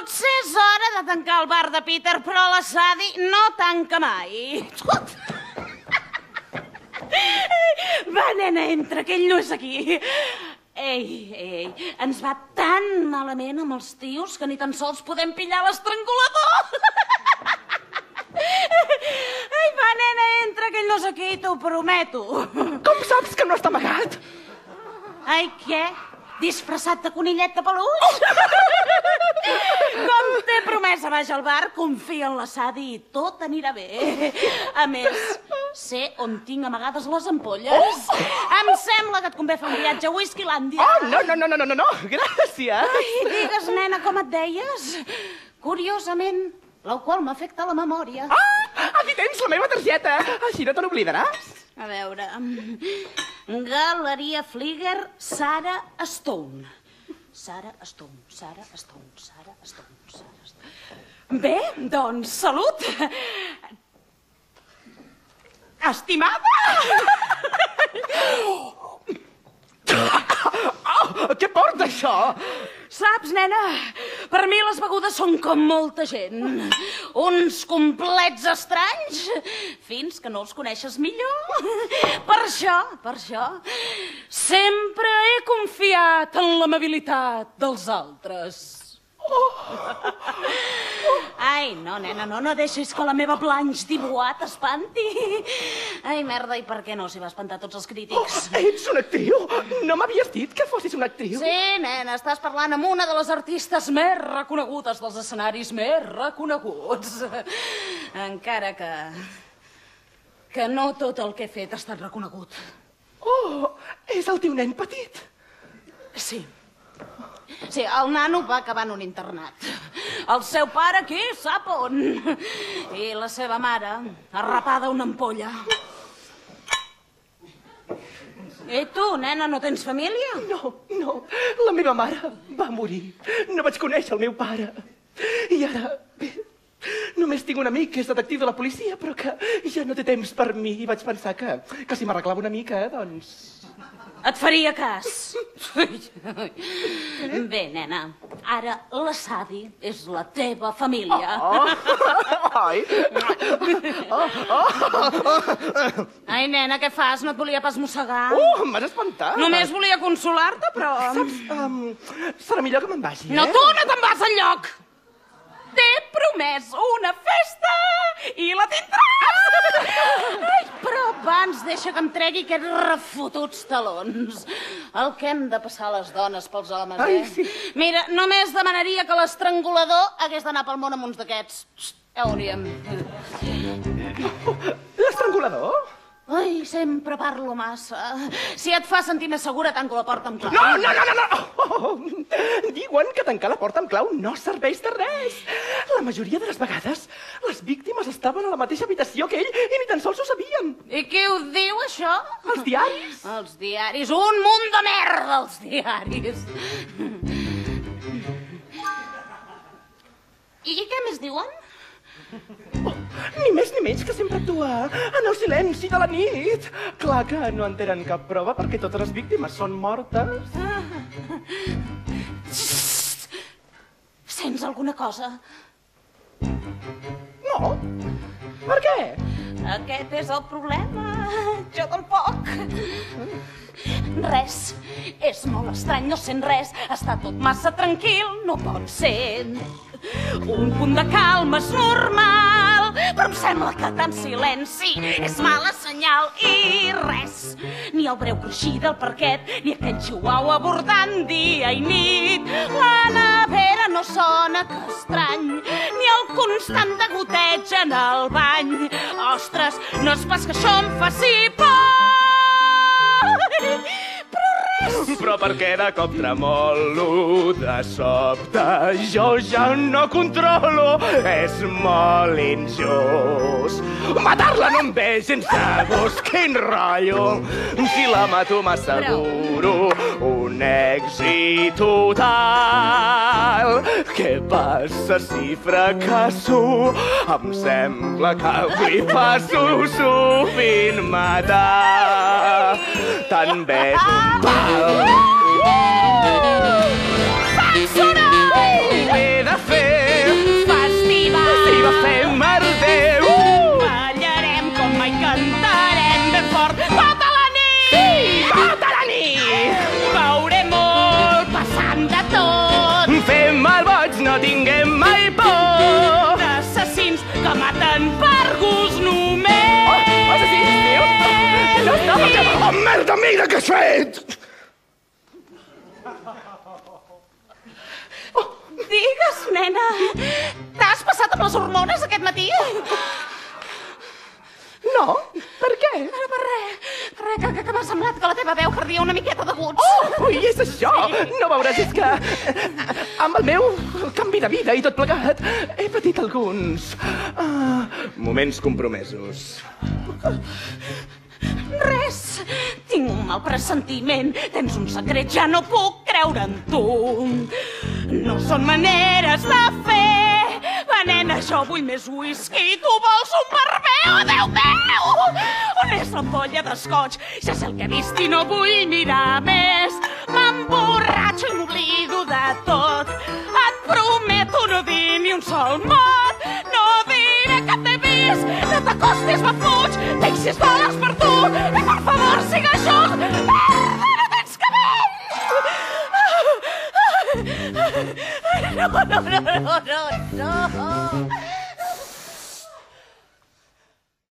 Potser és hora de tancar el bar de Peter, però la Sadie no tanca mai. Va, nena, entra, que ell no és aquí. Ei, ens va tan malament amb els tios que ni tan sols podem pillar l'estrangulador. Ai, va, nena, entra, que ell no és aquí, t'ho prometo. Com saps que no està amagat? Ai, què? Disfressat de conillet de peluix? Com t'he promès a baix al bar, confia en la Sadie i tot anirà bé. A més, sé on tinc amagades les ampolles. Em sembla que et convé fer un viatge a Whiskylandia. Oh, no, gràcies. Ai, digues, nena, com et deies? Curiosament, l'alcohol m'afecta la memòria. Aquí tens la meva targeta. Així no te n'oblidaràs. A veure... Galeria Flieger, Sarah Stone. Sarah Stone. Bé, doncs, salut. Estimada! Què porta això? Saps, nena, per mi les begudes són com molta gent. Uns complets estranys, fins que no els coneixes millor. Per això, sempre he confiat en l'amabilitat dels altres. Ai, no, nena, no deixis que la meva Blanche Dubois t'espanti. Ai, merda, i per què no s'hi va espantar tots els crítics? Ets una actriu? No m'havies dit que fossis una actriu? Sí, nena, estàs parlant amb una de les artistes més reconegudes dels escenaris més reconeguts. Encara que no tot el que he fet ha estat reconegut. Oh, és el teu nen petit? Sí, el nano va acabar en un internat. El seu pare, qui sap on? I la seva mare, arrapada a una ampolla. I tu, nena, no tens família? No, la meva mare va morir. No vaig conèixer el meu pare. I ara, bé, només tinc un amic que és detectiu de la policia, però que ja no té temps per mi. I vaig pensar que si m'arreglava una mica, doncs... Et faria cas. Bé, nena, ara la Sadie és la teva família. Ai, nena, què fas? No et volia pas mossegar? Em vas espantar. Només volia consolar-te, però... Saps, serà millor que me'n vagi, No, tu no te'n vas enlloc! T'he promès una festa i la tindràs! Ai, però abans deixa que em tregui aquests refotuts talons. El que hem de passar les dones pels homes, Ai, sí. Mira, només demanaria que l'estrangulador hagués d'anar pel món amb uns d'aquests. Ja ho hauríem. L'estrangulador? Ai, sempre parlo massa. Si et fa sentir més segura, tanco la porta amb clau. No! Diuen que tancar la porta amb clau no serveix de res. La majoria de les vegades, les víctimes estaven a la mateixa habitació que ell i ni tan sols ho sabien. I qui ho diu, això? Els diaris. Els diaris. Un munt de merda, els diaris. I què més diuen? Ni més ni menys que sempre actua en el silenci de la nit. Clar que no en tenen cap prova perquè totes les víctimes són mortes. Sents alguna cosa? No? Per què? Aquest és el problema. Jo tampoc. Res. És molt estrany, no sent res. Està tot massa tranquil, no pot ser. Un punt de calma és normal, però em sembla que tant silenci és mala senyal i res. Ni el breu cruixir del parquet, ni aquell xiuau abordant dia i nit. La nevera no sona, que estrany, ni el constant degoteig en el bany. Ostres, no és pas que això em faci por. Però perquè de cop tremolo, de sobte jo ja no controlo, és molt injust. Matar-la no em ve gens de gust, quin rotllo, si la mato m'asseguro un èxit total. Què passa si fracasso? Em sembla que avui passo sovint matar. Te'n ves un pal. Ho he de fer merda, mira què has fet! Digues, nena, t'has passat amb les hormones aquest matí? No? Per què? Per res, que m'ha semblat que la teva veu perdia una miqueta d'aguts. Oh, i és això! No veuràs, és que amb el meu canvi de vida i tot plegat he patit alguns moments compromesos. Res, tinc un mal pressentiment, tens un secret, ja no puc creure en tu. No són maneres de fer, va nena, jo vull més whisky i tu vols un barber, oh Déu meu! On és l'ampolla d'escoig? Ja sé el que he vist i no vull mirar més. M'emborratxo i m'oblido de tot, et prometo no dir ni un sol mot, no diré que t'he vist, no t'acostis, me fuig, tinc $6 per tu, i per favor, siga just, merda, no tens cabell! No.